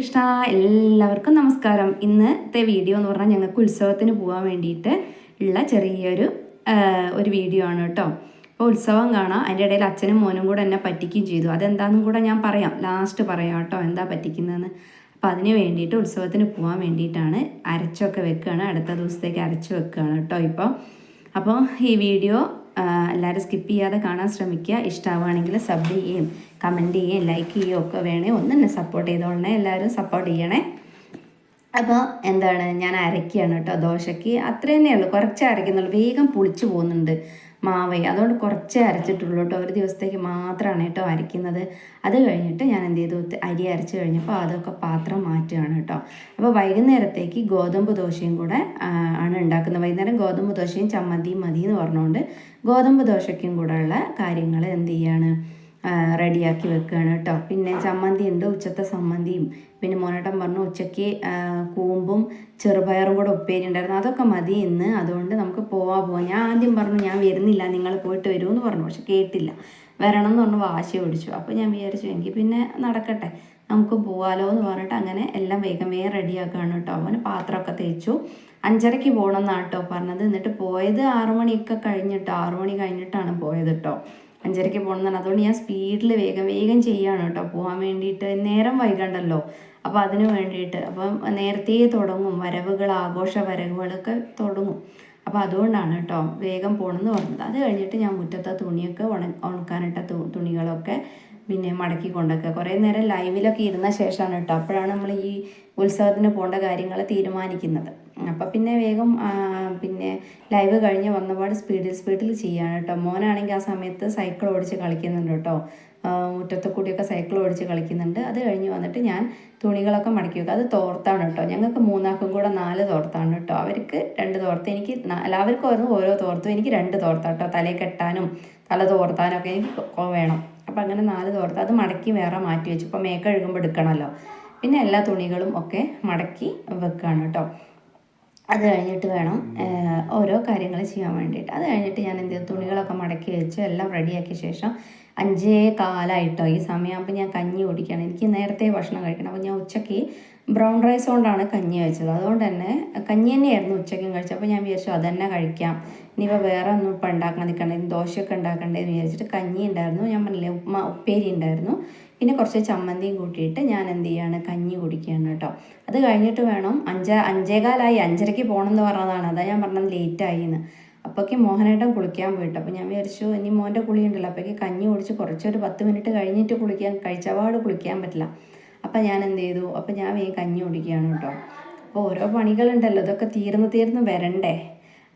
കൃഷ്ണ എല്ലാവർക്കും നമസ്കാരം. ഇന്നത്തെ വീഡിയോ എന്ന് പറഞ്ഞാൽ ഞങ്ങൾക്ക് ഉത്സവത്തിന് പോകാൻ വേണ്ടിയിട്ട് ഉള്ള ചെറിയൊരു വീഡിയോ ആണ് കേട്ടോ. അപ്പോൾ ഉത്സവം കാണാം. അതിൻ്റെ ഇടയിൽ അച്ഛനും മോനും കൂടെ എന്നെ പറ്റിക്കുകയും ചെയ്തു. അതെന്താണെന്നും കൂടെ ഞാൻ പറയാം, ലാസ്റ്റ് പറയാം കേട്ടോ എന്താ പറ്റിക്കുന്നതെന്ന്. അപ്പോൾ അതിന് വേണ്ടിയിട്ട് ഉത്സവത്തിന് പോകാൻ വേണ്ടിയിട്ടാണ് അരച്ചൊക്കെ വെക്കുകയാണ്. അടുത്ത ദിവസത്തേക്ക് അരച്ച് വെക്കുകയാണ് കേട്ടോ അപ്പോൾ ഈ വീഡിയോ എല്ലാവരും സ്കിപ്പ് ചെയ്യാതെ കാണാൻ ശ്രമിക്കുക. ഇഷ്ടമാവുകയാണെങ്കിൽ സബ് ചെയ്യുകയും കമൻറ്റ് ചെയ്യുകയും ലൈക്ക് ചെയ്യുകയും ഒക്കെ വേണേ ഒന്ന് എന്നെ സപ്പോർട്ട് ചെയ്തോളണേ. എല്ലാവരും സപ്പോർട്ട് ചെയ്യണേ. അപ്പോൾ ഞാൻ അരയ്ക്കുകയാണ് കേട്ടോ. ദോശയ്ക്ക് അത്ര തന്നെയുള്ളൂ, കുറച്ചേ അരയ്ക്കുന്നുള്ളൂ. വേഗം പുളിച്ചു പോകുന്നുണ്ട് മാവേ, അതുകൊണ്ട് കുറച്ചേ അരച്ചിട്ടുള്ളൂ കേട്ടോ. ഒരു ദിവസത്തേക്ക് മാത്രമാണ് കേട്ടോ അരയ്ക്കുന്നത്. അത് കഴിഞ്ഞിട്ട് ഞാൻ എന്ത് ചെയ്തു, അരി അരച്ച് കഴിഞ്ഞപ്പോൾ അതൊക്കെ പാത്രം മാറ്റുകയാണ് കേട്ടോ. അപ്പോൾ വൈകുന്നേരത്തേക്ക് ഗോതമ്പ് ദോശയും കൂടെ ആണ് ഉണ്ടാക്കുന്നത്. വൈകുന്നേരം ഗോതമ്പ് ദോശയും ചമ്മന്തിയും മതി എന്ന് പറഞ്ഞുകൊണ്ട് ഗോതമ്പ് ദോശയ്ക്കും കൂടെ ഉള്ള കാര്യങ്ങൾ എന്ത് ചെയ്യാണ്, റെഡിയാക്കി വെക്കുകയാണ് കേട്ടോ. പിന്നെ ചമ്മന്തി ഉണ്ട്, ഉച്ചത്തെ സമ്മന്തിയും. പിന്നെ മോനേട്ടൻ പറഞ്ഞു ഉച്ചയ്ക്ക് കൂമ്പും ചെറുപയറും കൂടെ ഉപ്പേരി ഉണ്ടായിരുന്നു, അതൊക്കെ മതി ഇന്ന്, അതുകൊണ്ട് നമുക്ക് പോവാം. ഞാൻ ആദ്യം പറഞ്ഞു ഞാൻ വരുന്നില്ല, നിങ്ങൾ പോയിട്ട് വരുമെന്ന് പറഞ്ഞു. പക്ഷെ കേട്ടില്ല, വരണം എന്ന് പറഞ്ഞു വാശി പിടിച്ചു. അപ്പോൾ ഞാൻ വിചാരിച്ചു എങ്കിൽ പിന്നെ നടക്കട്ടെ, നമുക്ക് പോവാലോ എന്ന് പറഞ്ഞിട്ട് അങ്ങനെ എല്ലാം വേഗം റെഡിയാക്കുകയാണ് കേട്ടോ. അവന് പാത്രമൊക്കെ തേച്ചു. 5:30 പോകണം എന്നാണ് കേട്ടോ പറഞ്ഞത്. എന്നിട്ട് പോയത് 6 മണിയൊക്കെ കഴിഞ്ഞിട്ടോ, 6 മണി കഴിഞ്ഞിട്ടാണ് പോയത് കേട്ടോ. 5:30 പോകണമെന്നാണ്. അതുകൊണ്ട് ഞാൻ സ്പീഡിൽ വേഗം ചെയ്യാണ് കേട്ടോ പോകാൻ വേണ്ടിയിട്ട്. നേരം വൈകണ്ടല്ലോ, അപ്പോൾ അതിന് വേണ്ടിയിട്ട്. അപ്പം നേരത്തെ തുടങ്ങും വരവുകൾ, ആഘോഷ വരവുകളൊക്കെ തുടങ്ങും. അപ്പോൾ അതുകൊണ്ടാണ് കേട്ടോ വേഗം പോകണമെന്ന് പറഞ്ഞത്. അത് കഴിഞ്ഞിട്ട് ഞാൻ മുറ്റത്തെ തുണിയൊക്കെ ഉണക്കാനിട്ട തുണികളൊക്കെ പിന്നെ മടക്കി കൊണ്ടൊക്കെ കുറേ നേരം ലൈവിലൊക്കെ ഇരുന്ന ശേഷമാണ് കേട്ടോ. അപ്പോഴാണ് നമ്മൾ ഈ ഉത്സവത്തിന് പോകേണ്ട കാര്യങ്ങൾ തീരുമാനിക്കുന്നത്. അപ്പം പിന്നെ വേഗം പിന്നെ ലൈവ് കഴിഞ്ഞ് വന്നപാട് സ്പീഡിൽ ചെയ്യാണ് കേട്ടോ. മോനാണെങ്കിൽ ആ സമയത്ത് സൈക്കിൾ ഓടിച്ച് കളിക്കുന്നുണ്ട് കേട്ടോ. മുറ്റത്തെ കൂടിയൊക്കെ സൈക്കിൾ ഓടിച്ച് കളിക്കുന്നുണ്ട്. അത് കഴിഞ്ഞ് വന്നിട്ട് ഞാൻ തുണികളൊക്കെ മടക്കി വെക്കുക. അത് തോർത്താണ് കേട്ടോ. ഞങ്ങൾക്ക് 3 കൂടെ 4 തോർത്താണ് കേട്ടോ. അവർക്ക് 2 തോർത്ത്, എനിക്ക് എല്ലാവർക്കും ഓരോ തോർത്തും, എനിക്ക് 2 തോർത്താട്ടോ. തലയിൽ കെട്ടാനും തല തോർത്താനും ഒക്കെ എനിക്ക് വേണം. അപ്പം അങ്ങനെ 4 തോർത്ത് അത് മടക്കി വേറെ മാറ്റി വെച്ചു. ഇപ്പം മേക്ക് കഴുകുമ്പോൾ എടുക്കണമല്ലോ. പിന്നെ എല്ലാ തുണികളും ഒക്കെ മടക്കി വെക്കുകയാണ് കേട്ടോ. അത് കഴിഞ്ഞിട്ട് വേണം ഓരോ കാര്യങ്ങൾ ചെയ്യാൻ വേണ്ടിയിട്ട്. അത് കഴിഞ്ഞിട്ട് ഞാൻ എന്ത് ചെയ്തു, തുണികളൊക്കെ മടക്കി വെച്ച് എല്ലാം റെഡിയാക്കിയ ശേഷം 5:15 ഈ സമയമാകുമ്പോൾ ഞാൻ കഞ്ഞി കുടിക്കുകയാണ്. എനിക്ക് നേരത്തെ ഭക്ഷണം കഴിക്കണം. അപ്പോൾ ഞാൻ ഉച്ചയ്ക്ക് ബ്രൗൺ റൈസ് കൊണ്ടാണ് കഞ്ഞി വെച്ചത്. അതുകൊണ്ട് തന്നെ കഞ്ഞി തന്നെയായിരുന്നു ഉച്ചയ്ക്കും കഴിച്ചത്. അപ്പോൾ ഞാൻ വിചാരിച്ചു അത് തന്നെ കഴിക്കാം, ഇനിയിപ്പോൾ വേറെ ഒന്നും ഇപ്പം ഉണ്ടാക്കണം നിൽക്കണ്ടേ, ദോശയൊക്കെ ഉണ്ടാക്കണ്ടേന്ന് വിചാരിച്ചിട്ട് കഞ്ഞി ഉണ്ടായിരുന്നു. ഞാൻ പറഞ്ഞില്ലേ ഉപ്പേരി ഉണ്ടായിരുന്നു. പിന്നെ കുറച്ച് ചമ്മന്തിയും കൂട്ടിയിട്ട് ഞാൻ എന്ത് ചെയ്യാണ്, കഞ്ഞി കുടിക്കുകയാണ് കേട്ടോ. അത് കഴിഞ്ഞിട്ട് വേണം 5:15 5:30 പോകണമെന്ന് പറഞ്ഞതാണ്. അതാ ഞാൻ പറഞ്ഞത് ലേറ്റായി എന്ന്. അപ്പോഴേക്ക് മോഹനേട്ടൻ കുളിക്കാൻ പോയിട്ട്. അപ്പോൾ ഞാൻ വിചാരിച്ചു ഇനി മോൻ്റെ കുളി ഉണ്ടല്ലോ, അപ്പോഴേക്ക് കഞ്ഞി കുടിച്ച് കുറച്ചൊരു 10 മിനിറ്റ് കഴിഞ്ഞിട്ട് കഴിച്ചപാട് കുളിക്കാൻ പറ്റില്ല. അപ്പം ഞാൻ എന്ത് ചെയ്തു, അപ്പം ഞാൻ വേഗം കഞ്ഞി കുടിക്കുകയാണ് കേട്ടോ. അപ്പോൾ ഓരോ പണികളുണ്ടല്ലോ, ഇതൊക്കെ തീർന്ന് വരണ്ടേ.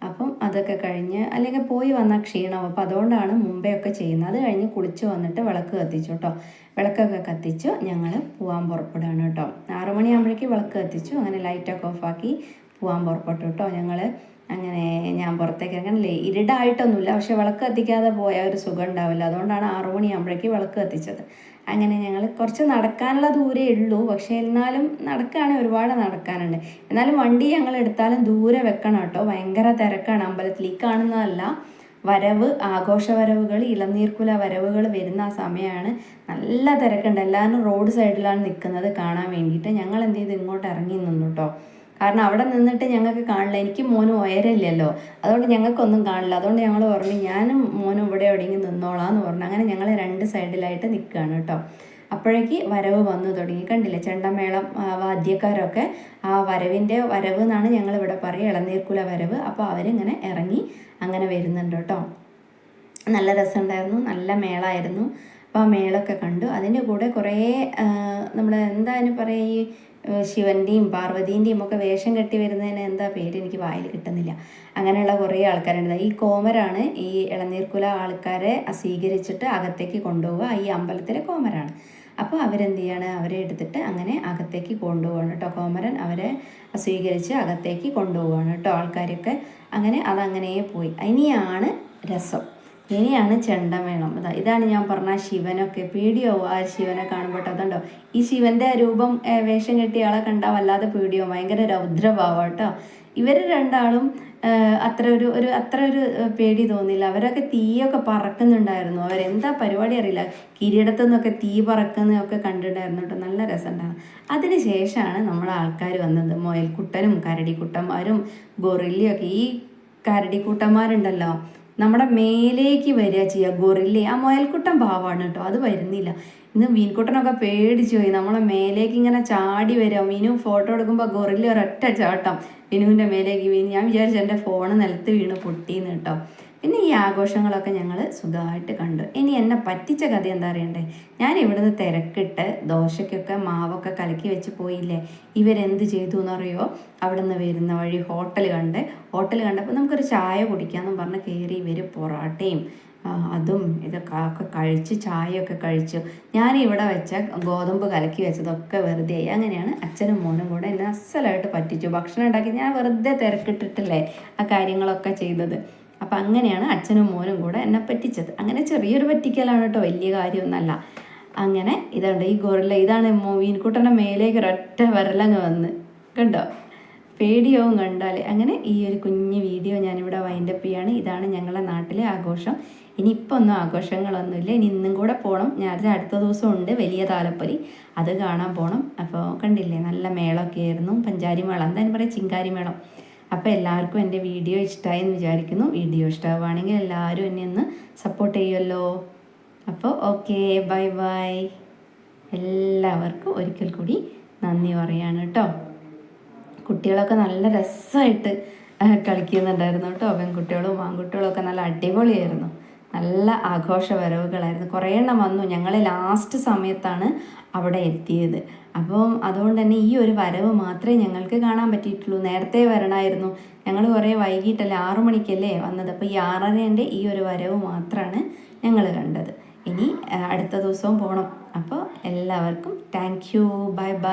അപ്പം അതൊക്കെ കഴിഞ്ഞ് അല്ലെങ്കിൽ പോയി വന്നാൽ ക്ഷീണം. അപ്പോൾ അതുകൊണ്ടാണ് മുമ്പേ ഒക്കെ ചെയ്യുന്നത്. അത് കഴിഞ്ഞ് കുളിച്ച് വന്നിട്ട് വിളക്ക് കത്തിച്ചു കേട്ടോ. വിളക്കൊക്കെ കത്തിച്ചു ഞങ്ങൾ പോകാൻ പുറപ്പെടുകയാണ് കേട്ടോ. 6 മണിയാകുമ്പോഴേക്ക് വിളക്ക് കത്തിച്ചു. അങ്ങനെ ലൈറ്റൊക്കെ ഓഫാക്കി പോകാൻ പുറപ്പെട്ടു കേട്ടോ. അങ്ങനെ ഞാൻ പുറത്തേക്ക് ഇറങ്ങാനില്ലേ, ഇരുടായിട്ടൊന്നുമില്ല, പക്ഷെ വിളക്ക് കത്തിക്കാതെ പോയാൽ ഒരു സുഖം ഉണ്ടാവില്ല. അതുകൊണ്ടാണ് 6 മണിയാകുമ്പോഴേക്ക് വിളക്ക് കത്തിച്ചത്. അങ്ങനെ ഞങ്ങൾ കുറച്ച് നടക്കാനുള്ള ദൂരേ ഉള്ളൂ, പക്ഷേ എന്നാലും നടക്കുകയാണെങ്കിൽ ഒരുപാട് നടക്കാനുണ്ട്. എന്നാലും വണ്ടി ഞങ്ങൾ എടുത്താലും ദൂരെ വെക്കണം കേട്ടോ. ഭയങ്കര തിരക്കാണ് അമ്പലത്തിൽ. ഈ കാണുന്നതല്ല വരവ്, ആഘോഷ വരവുകൾ, ഇളനീർക്കുല വരവുകൾ വരുന്ന ആ സമയമാണ്. നല്ല തിരക്കുണ്ട്. എല്ലാവരും റോഡ് സൈഡിലാണ് നിൽക്കുന്നത് കാണാൻ വേണ്ടിയിട്ട്. ഞങ്ങൾ എന്ത് ചെയ്ത് ഇങ്ങോട്ട് ഇറങ്ങി നിന്നു കേട്ടോ. കാരണം അവിടെ നിന്നിട്ട് ഞങ്ങൾക്ക് കാണില്ല, എനിക്ക് മോനും ഉയരമില്ലല്ലോ, അതുകൊണ്ട് ഞങ്ങൾക്കൊന്നും കാണില്ല. അതുകൊണ്ട് ഞങ്ങൾ പറഞ്ഞു ഞാനും മോനും ഇവിടെ എവിടെയെങ്കിലും നിന്നോളാന്ന് പറഞ്ഞു. അങ്ങനെ ഞങ്ങൾ 2 സൈഡിലായിട്ട് നിൽക്കുകയാണ് കേട്ടോ. അപ്പോഴേക്ക് വരവ് വന്നു തുടങ്ങി. കണ്ടില്ലേ, ചെണ്ടമേളം വാദ്യക്കാരൊക്കെ ആ വരവിൻ്റെ വരവ് എന്നാണ് ഞങ്ങളിവിടെ പറയുക, ഇളനീർക്കുല വരവ്. അപ്പോൾ അവരിങ്ങനെ ഇറങ്ങി അങ്ങനെ വരുന്നുണ്ട് കേട്ടോ. നല്ല രസമുണ്ടായിരുന്നു, നല്ല മേളമായിരുന്നു. അപ്പോൾ ആ മേളമൊക്കെ കണ്ടു. അതിൻ്റെ കൂടെ കുറേ നമ്മുടെ എന്തായാലും പറയുക, ഈ ശിവൻ്റെയും പാർവതീൻ്റെയും ഒക്കെ വേഷം കെട്ടി വരുന്നതിന് എന്താ പേര് എനിക്ക് വായിൽ കിട്ടുന്നില്ല. അങ്ങനെയുള്ള കുറേ ആൾക്കാരുണ്ട്. ഈ കോമരാണ് ഈ ഇളനീർക്കുല ആൾക്കാരെ സ്വീകരിച്ചിട്ട് അകത്തേക്ക് കൊണ്ടുപോവുക. ഈ അമ്പലത്തിലെ കോമരാണ്. അപ്പോൾ അവരെന്ത് ചെയ്യാണ്, അവരെ എടുത്തിട്ട് അങ്ങനെ അകത്തേക്ക് കൊണ്ടുപോവാണ് കേട്ടോ. കോമരൻ അവരെ സ്വീകരിച്ച് അകത്തേക്ക് കൊണ്ടുപോവാണ് കേട്ടോ ആൾക്കാരൊക്കെ. അങ്ങനെ അതങ്ങനെ പോയി. ഇനിയാണ് രസം, ഇനിയാണ് ചെണ്ടമേളം. ഇതാണ് ഞാൻ പറഞ്ഞ ശിവനൊക്കെ പേടിയാവും. ആ ശിവനെ കാണുമ്പോൾ അതുണ്ടോ, ഈ ശിവൻ്റെ രൂപം വേഷം കെട്ടിയ ആളെ കണ്ടാൽ വല്ലാതെ പേടിയാവും. ഭയങ്കര രൗദ്രഭാവം കേട്ടോ. ഇവർ രണ്ടാളും അത്ര ഒരു പേടി തോന്നില്ല. അവരൊക്കെ തീയൊക്കെ പറക്കുന്നുണ്ടായിരുന്നു. അവരെന്താ പരിപാടി അറിയില്ല, കിരീടത്തു നിന്നൊക്കെ തീ പറക്കുന്നതൊക്കെ കണ്ടിട്ടുണ്ടായിരുന്നു കേട്ടോ. നല്ല രസമുണ്ടായിരുന്നു. അതിന് ശേഷമാണ് നമ്മുടെ ആൾക്കാർ വന്നത്. മുയൽക്കുട്ടനും കരടിക്കുട്ടന്മാരും ഗൊറില്ലയൊക്കെ. ഈ കരടിക്കുട്ടന്മാരുണ്ടല്ലോ നമ്മുടെ മേലേക്ക് വരിക ചെയ്യുക, ഗൊറില്ല. ആ മുയൽക്കുട്ടൻ പാവാണ് കേട്ടോ, അത് വരുന്നില്ല. ഇന്ന് മീൻകുട്ടനൊക്കെ പേടിച്ചു പോയി. നമ്മളെ മേലേക്ക് ഇങ്ങനെ ചാടി വരിക. മീനു ഫോട്ടോ എടുക്കുമ്പോൾ ഗൊറില്ല ഒരൊറ്റ ചാട്ടം മീനുവിൻ്റെ മേലേക്ക് വീണ്. ഞാൻ വിചാരിച്ചു എൻ്റെ ഫോണ് നിലത്ത് വീണ് പൊട്ടിയെന്ന് കേട്ടോ. പിന്നെ ഈ ആഘോഷങ്ങളൊക്കെ ഞങ്ങൾ സുഖമായിട്ട് കണ്ടു. ഇനി എന്നെ പറ്റിച്ച കഥ എന്താ അറിയണ്ടേ? ഞാൻ ഇവിടുന്ന് തിരക്കിട്ട് ദോശയ്ക്കൊക്കെ മാവൊക്കെ കലക്കി വെച്ച് പോയില്ലേ, ഇവരെന്ത് ചെയ്തു എന്നറിയോ? അവിടെ നിന്ന് വരുന്ന വഴി ഹോട്ടൽ കണ്ടപ്പോൾ നമുക്കൊരു ചായ കുടിക്കാമെന്നും പറഞ്ഞ് കയറി. ഇവർ പൊറാട്ടയും അതും ഇതൊക്കെ കഴിച്ച് ചായയൊക്കെ കഴിച്ചു. ഞാനിവിടെ വെച്ച ഗോതമ്പ് കലക്കി വെച്ചതൊക്കെ വെറുതെ ആയി. അങ്ങനെയാണ് അച്ഛനും മോനും കൂടെ എന്നെ അസലായിട്ട് പറ്റിച്ചു. ഭക്ഷണം ഉണ്ടാക്കി ഞാൻ വെറുതെ തിരക്കിട്ടിട്ടില്ലേ ആ കാര്യങ്ങളൊക്കെ ചെയ്തത്. അപ്പം അങ്ങനെയാണ് അച്ഛനും മോനും കൂടെ എന്നെ പറ്റിച്ചത്. അങ്ങനെ ചെറിയൊരു പറ്റിക്കലാണ് കേട്ടോ, വലിയ കാര്യമൊന്നുമല്ല. അങ്ങനെ ഇതുണ്ട് ഈ ഗൊറില്ല. ഇതാണ് മീൻകുട്ടൻ്റെ മേലേക്ക് ഒരൊറ്റ വിരലങ്ങ് വന്ന് കണ്ടോ, പേടിയാവും കണ്ടാൽ. അങ്ങനെ ഈ ഒരു കുഞ്ഞു വീഡിയോ ഞാനിവിടെ വൈൻഡപ്പ് ചെയ്യാണ്. ഇതാണ് ഞങ്ങളുടെ നാട്ടിലെ ആഘോഷം. ഇനിയിപ്പോൾ ഒന്നും ആഘോഷങ്ങളൊന്നുമില്ല. ഇനി ഇന്നും കൂടെ പോകണം. ഞാൻ അടുത്ത ദിവസം ഉണ്ട് വലിയ താലപ്പൊലി, അത് കാണാൻ പോകണം. അപ്പോൾ കണ്ടില്ലേ നല്ല മേളമൊക്കെ ആയിരുന്നു. പഞ്ചാരി മേളം, എന്തായാലും പറയാം, ചിങ്കാരി മേളം. അപ്പോൾ എല്ലാവർക്കും എൻ്റെ വീഡിയോ ഇഷ്ടമായി എന്ന് വിചാരിക്കുന്നു. വീഡിയോ ഇഷ്ടമാവുകയാണെങ്കിൽ എല്ലാവരും എന്നെ ഒന്ന് സപ്പോർട്ട് ചെയ്യുമല്ലോ. അപ്പോൾ ഓക്കെ, ബൈ ബൈ. എല്ലാവർക്കും ഒരിക്കൽ കൂടി നന്ദി പറയാണ് കേട്ടോ. കുട്ടികളൊക്കെ നല്ല രസമായിട്ട് കളിക്കുന്നുണ്ടായിരുന്നു കേട്ടോ. പെൺകുട്ടികളും ആൺകുട്ടികളും ഒക്കെ നല്ല അടിപൊളിയായിരുന്നു. നല്ല ആഘോഷ വരവുകളായിരുന്നു. കുറേ എണ്ണം വന്നു. ഞങ്ങൾ ലാസ്റ്റ് സമയത്താണ് അവിടെ എത്തിയത്. അപ്പം അതുകൊണ്ട് തന്നെ ഈ ഒരു വരവ് മാത്രമേ ഞങ്ങൾക്ക് കാണാൻ പറ്റിയിട്ടുള്ളൂ. നേരത്തെ വരണമായിരുന്നു. ഞങ്ങൾ കുറേ വൈകിട്ടല്ലേ, 6 മണിക്കല്ലേ വന്നത്. അപ്പോൾ ഈ 6:30-ൻ്റെ ഈ ഒരു വരവ് മാത്രമാണ് ഞങ്ങൾ കണ്ടത്. ഇനി അടുത്ത ദിവസവും പോകണം. അപ്പോൾ എല്ലാവർക്കും താങ്ക് യു, ബൈ ബൈ.